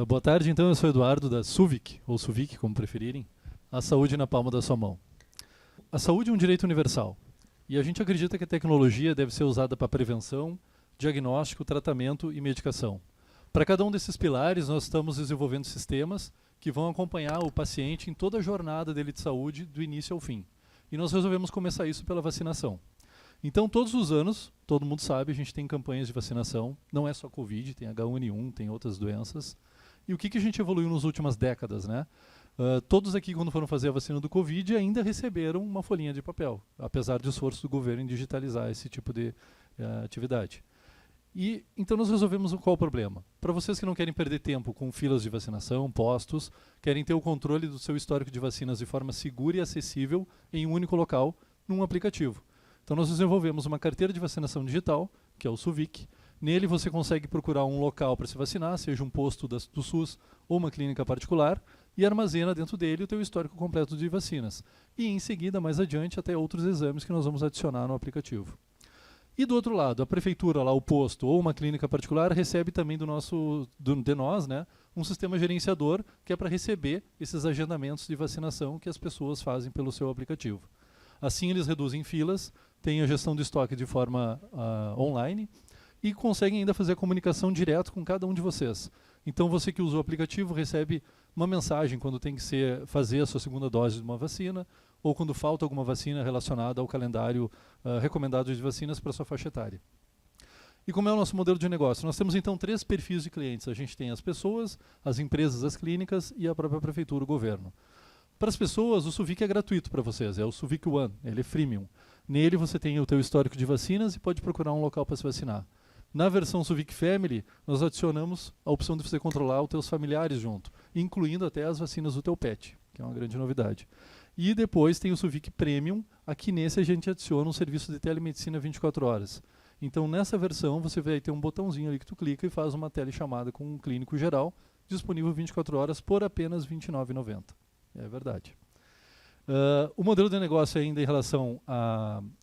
Boa tarde, então eu sou Eduardo da Suvic, ou Suvic, como preferirem, a saúde na palma da sua mão. A saúde é um direito universal e a gente acredita que a tecnologia deve ser usada para prevenção, diagnóstico, tratamento e medicação. Para cada um desses pilares, nós estamos desenvolvendo sistemas que vão acompanhar o paciente em toda a jornada dele de saúde, do início ao fim. E nós resolvemos começar isso pela vacinação. Então, todos os anos, todo mundo sabe, a gente tem campanhas de vacinação. Não é só Covid, tem H1N1, tem outras doenças. E o que a gente evoluiu nas últimas décadas, né? Todos aqui, quando foram fazer a vacina do Covid, ainda receberam uma folhinha de papel, apesar do esforço do governo em digitalizar esse tipo de atividade. E então nós resolvemos qual o problema. Para vocês que não querem perder tempo com filas de vacinação, postos, querem ter o controle do seu histórico de vacinas de forma segura e acessível em um único local, num aplicativo. Então nós desenvolvemos uma carteira de vacinação digital, que é o Suvic. Nele você consegue procurar um local para se vacinar, seja um posto do SUS ou uma clínica particular, e armazena dentro dele o teu histórico completo de vacinas. E em seguida, mais adiante, até outros exames que nós vamos adicionar no aplicativo. E do outro lado, a prefeitura, lá o posto ou uma clínica particular recebe também de nós, né, um sistema gerenciador que é para receber esses agendamentos de vacinação que as pessoas fazem pelo seu aplicativo. Assim eles reduzem filas, têm a gestão do estoque de forma online e conseguem ainda fazer a comunicação direto com cada um de vocês. Então você que usa o aplicativo recebe uma mensagem quando tem que fazer a sua segunda dose de uma vacina ou quando falta alguma vacina relacionada ao calendário recomendado de vacinas para a sua faixa etária. E como é o nosso modelo de negócio? Nós temos então 3 perfis de clientes. A gente tem as pessoas, as empresas, as clínicas e a própria prefeitura, o governo. Para as pessoas, o Suvic é gratuito para vocês, é o Suvic One, ele é freemium. Nele você tem o teu histórico de vacinas e pode procurar um local para se vacinar. Na versão Suvic Family, nós adicionamos a opção de você controlar os teus familiares junto, incluindo até as vacinas do teu pet, que é uma grande novidade. E depois tem o Suvic Premium, aqui nesse a gente adiciona um serviço de telemedicina 24 horas. Então nessa versão você vai ter um botãozinho ali que tu clica e faz uma telechamada com um clínico geral, disponível 24 horas por apenas R$ 29,90. É verdade. O modelo de negócio ainda em relação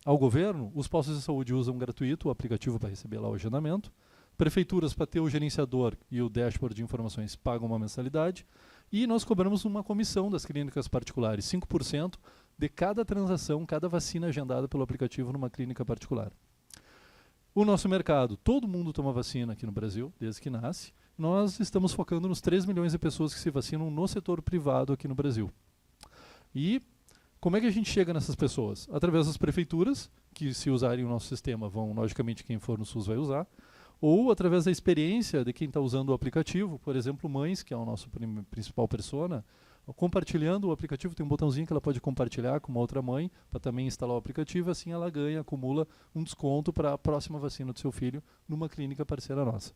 ao governo, os postos de saúde usam gratuito o aplicativo para receber lá o agendamento. Prefeituras, para ter o gerenciador e o dashboard de informações, pagam uma mensalidade. E nós cobramos uma comissão das clínicas particulares, 5% de cada transação, cada vacina agendada pelo aplicativo numa clínica particular. O nosso mercado, todo mundo toma vacina aqui no Brasil, desde que nasce. Nós estamos focando nos 3 milhões de pessoas que se vacinam no setor privado aqui no Brasil. E como é que a gente chega nessas pessoas? Através das prefeituras, que se usarem o nosso sistema, vão, logicamente, quem for no SUS vai usar, ou através da experiência de quem está usando o aplicativo, por exemplo, mães, que é o nosso principal persona, compartilhando o aplicativo, tem um botãozinho que ela pode compartilhar com uma outra mãe, para também instalar o aplicativo, assim ela ganha, acumula um desconto para a próxima vacina do seu filho, numa clínica parceira nossa.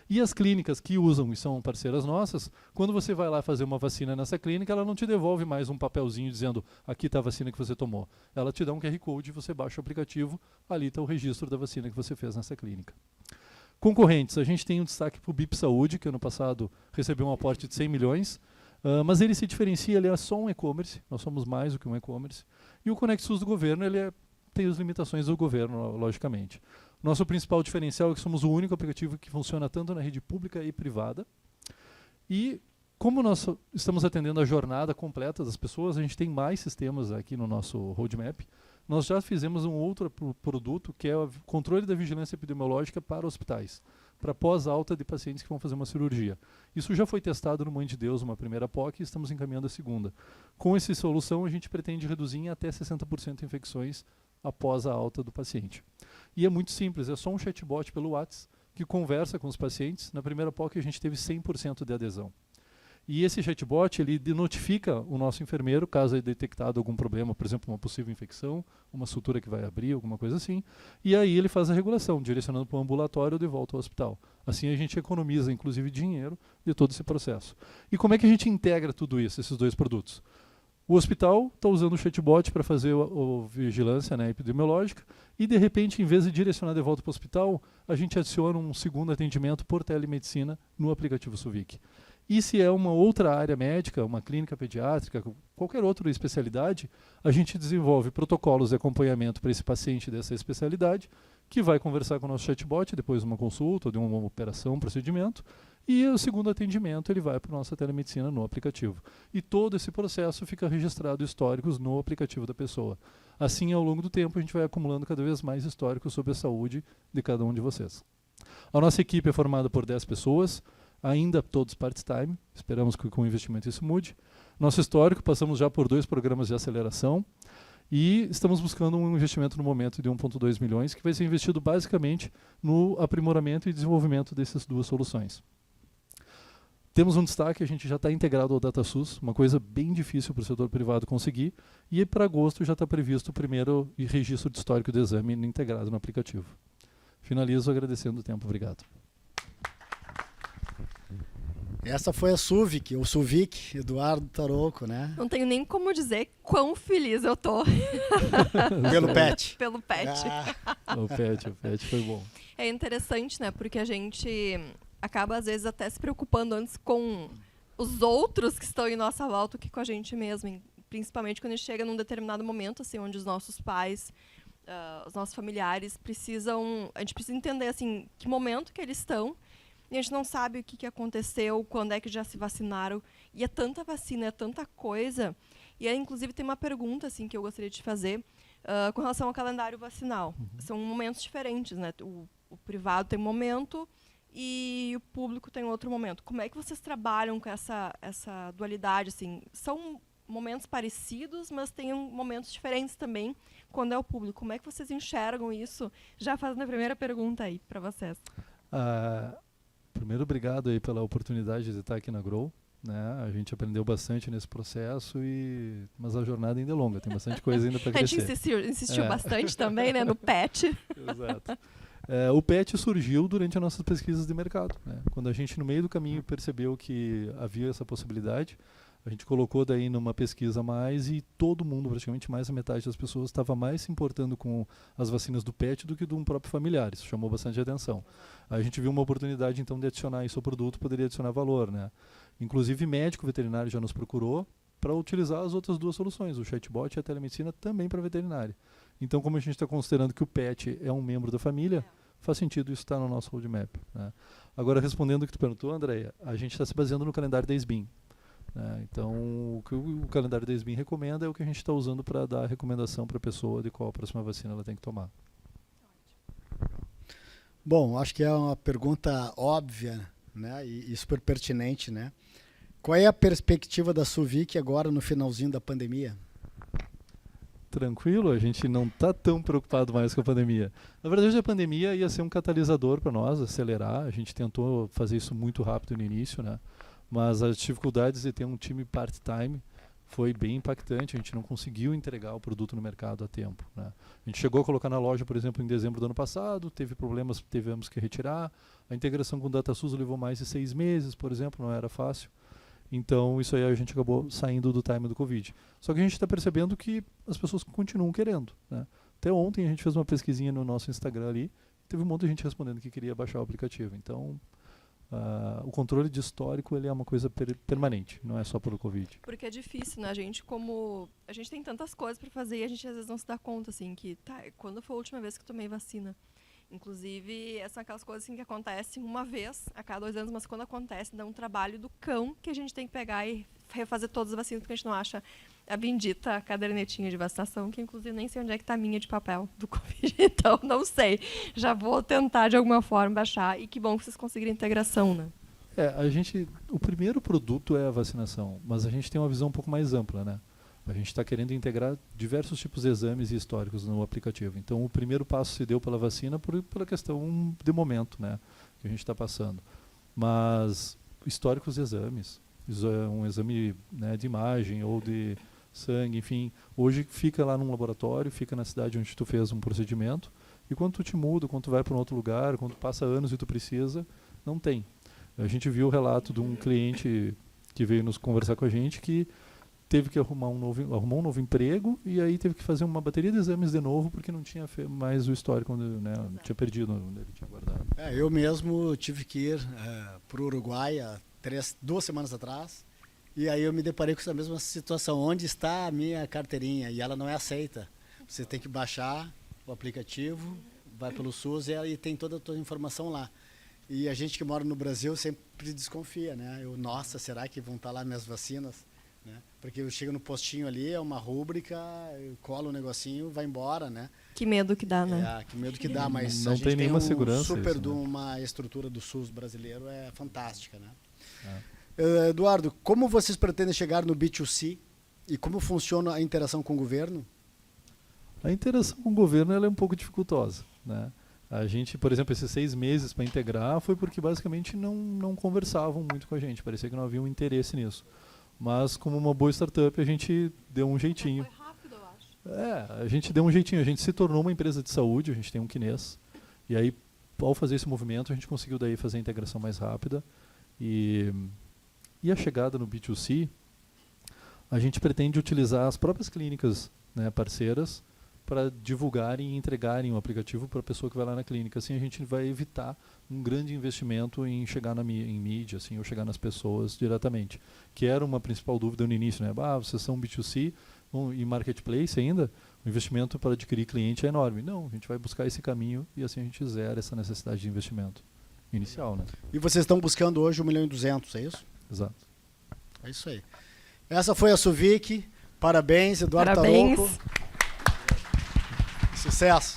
E as clínicas que usam e são parceiras nossas, quando você vai lá fazer uma vacina nessa clínica, ela não te devolve mais um papelzinho dizendo aqui está a vacina que você tomou. Ela te dá um QR Code, você baixa o aplicativo, ali está o registro da vacina que você fez nessa clínica. Concorrentes, a gente tem um destaque para o BIP Saúde, que ano passado recebeu um aporte de 100 milhões, mas ele se diferencia, ele é só um e-commerce, nós somos mais do que um e-commerce. E o Conect SUS do governo, ele tem as limitações do governo, logicamente. Nosso principal diferencial é que somos o único aplicativo que funciona tanto na rede pública e privada. E como nós estamos atendendo a jornada completa das pessoas, a gente tem mais sistemas aqui no nosso roadmap. Nós já fizemos um outro produto que é o controle da vigilância epidemiológica para hospitais, para pós-alta de pacientes que vão fazer uma cirurgia. Isso já foi testado no Mãe de Deus, uma primeira POC, e estamos encaminhando a segunda. Com essa solução, a gente pretende reduzir em até 60% infecções após a alta do paciente. E é muito simples, é só um chatbot pelo WhatsApp que conversa com os pacientes. Na primeira POC a gente teve 100% de adesão. E esse chatbot, ele notifica o nosso enfermeiro, caso é detectado algum problema, por exemplo, uma possível infecção, uma sutura que vai abrir, alguma coisa assim. E aí ele faz a regulação, direcionando para o ambulatório ou de volta ao hospital. Assim a gente economiza, inclusive, dinheiro de todo esse processo. E como é que a gente integra tudo isso, esses dois produtos? O hospital está usando o chatbot para fazer a vigilância, né, epidemiológica e, de repente, em vez de direcionar de volta para o hospital, a gente adiciona um segundo atendimento por telemedicina no aplicativo Suvic. E se é uma outra área médica, uma clínica pediátrica, qualquer outra especialidade, a gente desenvolve protocolos de acompanhamento para esse paciente dessa especialidade, que vai conversar com o nosso chatbot depois de uma consulta, de uma operação, um procedimento, e o segundo atendimento ele vai para a nossa telemedicina no aplicativo. E todo esse processo fica registrado históricos no aplicativo da pessoa. Assim, ao longo do tempo, a gente vai acumulando cada vez mais históricos sobre a saúde de cada um de vocês. A nossa equipe é formada por 10 pessoas, ainda todos part-time, esperamos que com o investimento isso mude. Nosso histórico, passamos já por 2 programas de aceleração e estamos buscando um investimento no momento de 1,2 milhões, que vai ser investido basicamente no aprimoramento e desenvolvimento dessas 2 soluções. Temos um destaque, a gente já está integrado ao DataSUS, uma coisa bem difícil para o setor privado conseguir, e para agosto já está previsto o primeiro registro de histórico de exame integrado no aplicativo. Finalizo agradecendo o tempo. Obrigado. Essa foi a Suvic, o Suvic, Eduardo Tarouco, né? Não tenho nem como dizer quão feliz eu tô. Pelo PET. Pelo PET. O PET foi bom. É interessante, né? Porque a gente acaba, às vezes, até se preocupando antes com os outros que estão em nossa volta que com a gente mesmo. Principalmente quando a gente chega num determinado momento, assim, onde os nossos pais, os nossos familiares precisam... A gente precisa entender, assim, que momento que eles estão. E a gente não sabe o que aconteceu, quando é que já se vacinaram. E é tanta vacina, é tanta coisa. E aí, inclusive, tem uma pergunta assim, que eu gostaria de fazer com relação ao calendário vacinal. São momentos diferentes, né? O privado tem um momento e o público tem outro momento. Como é que vocês trabalham com essa dualidade? Assim? São momentos parecidos, mas tem momentos diferentes também quando é o público. Como é que vocês enxergam isso? Já fazendo a primeira pergunta aí para vocês. Primeiro, obrigado aí pela oportunidade de estar aqui na Grow. Né? A gente aprendeu bastante nesse processo, mas a jornada ainda é longa, tem bastante coisa ainda para crescer. A gente insistiu bastante também, né, no PET. Exato. O PET surgiu durante as nossas pesquisas de mercado. Né? Quando a gente, no meio do caminho, percebeu que havia essa possibilidade, a gente colocou daí numa pesquisa mais e todo mundo, praticamente mais da metade das pessoas, estava mais se importando com as vacinas do PET do que de um próprio familiar. Isso chamou bastante atenção. A gente viu uma oportunidade, então, de adicionar isso ao produto, poderia adicionar valor. Né? Inclusive, médico veterinário já nos procurou para utilizar as outras 2 soluções, o chatbot e a telemedicina, também para veterinário. Então, como a gente está considerando que o PET é um membro da família, faz sentido isso estar no nosso roadmap. Né? Agora, respondendo o que tu perguntou, Andréia, a gente está se baseando no calendário da SBIM. Então, o que o calendário da SBIM recomenda é o que a gente está usando para dar a recomendação para a pessoa de qual a próxima vacina ela tem que tomar. Bom, acho que é uma pergunta óbvia, né, e super pertinente, né? Qual é a perspectiva da Suvic agora no finalzinho da pandemia? Tranquilo, a gente não está tão preocupado mais com a pandemia. Na verdade, a pandemia ia ser um catalisador para nós, acelerar. A gente tentou fazer isso muito rápido no início, né? Mas as dificuldades de ter um time part-time foi bem impactante. A gente não conseguiu entregar o produto no mercado a tempo. Né? A gente chegou a colocar na loja, por exemplo, em dezembro do ano passado, teve problemas, tivemos que retirar. A integração com o DataSUS levou mais de 6 meses, por exemplo, não era fácil. Então, isso aí a gente acabou saindo do time do Covid. Só que a gente está percebendo que as pessoas continuam querendo. Né? Até ontem a gente fez uma pesquisinha no nosso Instagram ali, teve um monte de gente respondendo que queria baixar o aplicativo. Então, o controle de histórico ele é uma coisa permanente, não é só pelo Covid. Porque é difícil, né? A gente tem tantas coisas para fazer e a gente às vezes não se dá conta, assim, que quando foi a última vez que eu tomei vacina? Inclusive, são aquelas coisas assim, que acontecem uma vez a cada 2 anos, mas quando acontece, dá um trabalho do cão que a gente tem que pegar e refazer todas as vacinas, porque a gente não acha a bendita cadernetinha de vacinação, que inclusive nem sei onde é que está a minha de papel do Covid, então não sei. Já vou tentar de alguma forma baixar e que bom que vocês conseguiram integração, né? O primeiro produto é a vacinação, mas a gente tem uma visão um pouco mais ampla, né? A gente está querendo integrar diversos tipos de exames e históricos no aplicativo. Então, o primeiro passo se deu pela vacina pela questão de momento, né, que a gente está passando. Mas históricos de exames, um exame, né, de imagem ou de sangue, enfim, hoje fica lá num laboratório, fica na cidade onde tu fez um procedimento, e quando tu te muda, quando tu vai para um outro lugar, quando passa anos e tu precisa, não tem. A gente viu o relato de um cliente que veio nos conversar com a gente que teve que arrumou um novo emprego e aí teve que fazer uma bateria de exames de novo porque não tinha mais o histórico, né, tinha perdido onde ele tinha guardado. Eu mesmo tive que ir para o Uruguai há 2 semanas atrás, e aí eu me deparei com essa mesma situação. Onde está a minha carteirinha? E ela não é aceita. Você tem que baixar o aplicativo, vai pelo SUS e tem toda a tua informação lá. E a gente que mora no Brasil sempre desconfia, né? Nossa, será que vão estar lá minhas vacinas? Né? Porque eu chego no postinho ali, é uma rúbrica, eu colo o negocinho, vai embora, né? Que medo que dá, né? Que medo que dá, mas Não a gente tem nenhuma segurança super isso, de né? uma estrutura do SUS brasileiro, é fantástica, né? É. Eduardo, como vocês pretendem chegar no B2C e como funciona a interação com o governo? A interação com o governo ela é um pouco dificultosa, né? A gente, por exemplo, esses 6 meses para integrar foi porque basicamente não conversavam muito com a gente, parecia que não havia um interesse nisso. Mas como uma boa startup a gente deu um jeitinho. Foi rápido, eu acho. A gente deu um jeitinho, a gente se tornou uma empresa de saúde, a gente tem um Kinês, e aí ao fazer esse movimento a gente conseguiu daí fazer a integração mais rápida e a chegada no B2C, a gente pretende utilizar as próprias clínicas, né, parceiras para divulgarem e entregarem o aplicativo para a pessoa que vai lá na clínica. Assim a gente vai evitar um grande investimento em chegar em mídia, assim, ou chegar nas pessoas diretamente, que era uma principal dúvida no início, né? Vocês são B2C e marketplace ainda, o investimento para adquirir cliente é enorme. Não, a gente vai buscar esse caminho e assim a gente zera essa necessidade de investimento inicial, né? E vocês estão buscando hoje 1.200.000, é isso? Exato. É isso aí. Essa foi a Suvic. Parabéns, Eduardo Parabéns. Tarouco. Sucesso.